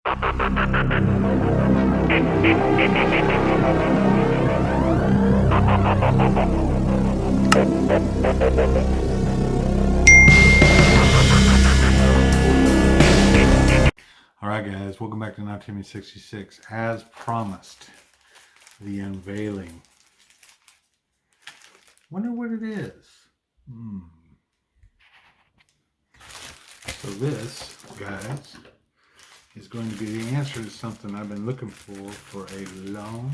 Alright guys, welcome back to Now Timmy 66. As promised, the unveiling. Wonder what it is. So this, guys, is going to be the answer to something I've been looking for a long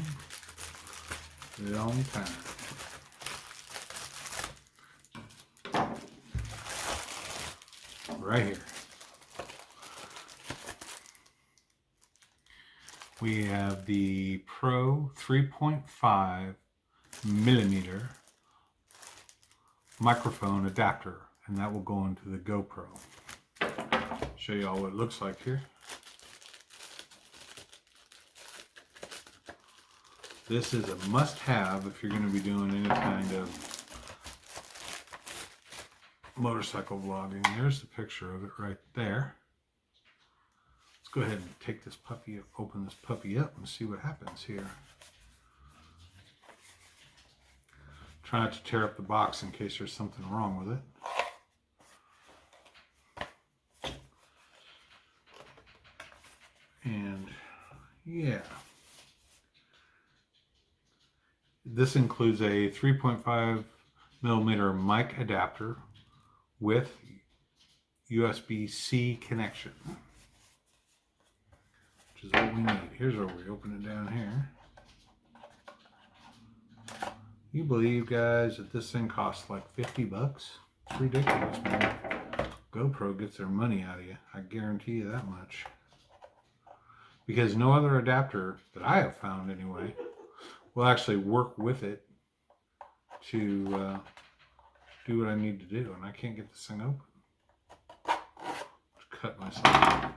time. Right here. We have the Pro 3.5 millimeter microphone adapter, and that will go into the GoPro. Show you all what it looks like here. This is a must-have if you're going to be doing any kind of motorcycle vlogging. There's the picture of it right there. Let's go ahead and take this puppy, open this puppy up and see what happens here. Try not to tear up the box in case there's something wrong with it. And yeah, this includes a 3.5 millimeter mic adapter with USB-C connection, which is what we need. Here's where we open it down here. You believe, guys, that this thing costs like 50 bucks? It's ridiculous, man. GoPro gets their money out of you. I guarantee you that much. Because no other adapter that I have found anyway will actually work with it to do what I need to do. And I can't get this thing open. Just cut myself.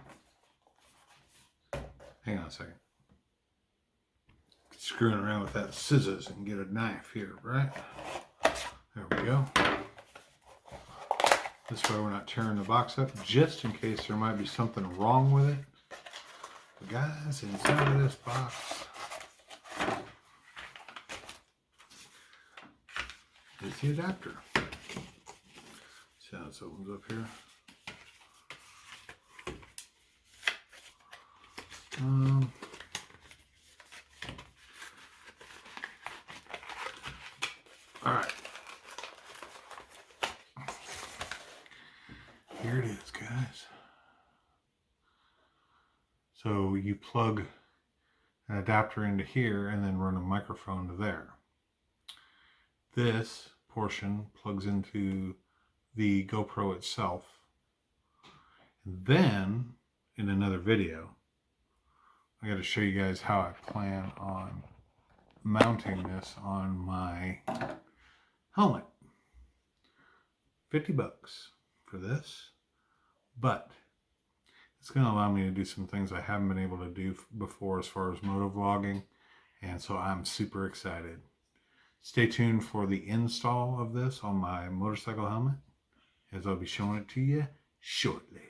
Hang on a second. Screwing around with that scissors and get a knife here, right? There we go. This way we're not tearing the box up, just in case there might be something wrong with it. But guys, inside of this box is the adapter. See how this opens up here? Alright. Here it is, guys. So you plug an adapter into here and then run a microphone to there. This portion plugs into the GoPro itself. And then, in another video, I got to show you guys how I plan on mounting this on my helmet. 50 bucks for this, but it's going to allow me to do some things I haven't been able to do before as far as moto vlogging, and so I'm super excited. Stay tuned for the install of this on my motorcycle helmet, as I'll be showing it to you shortly.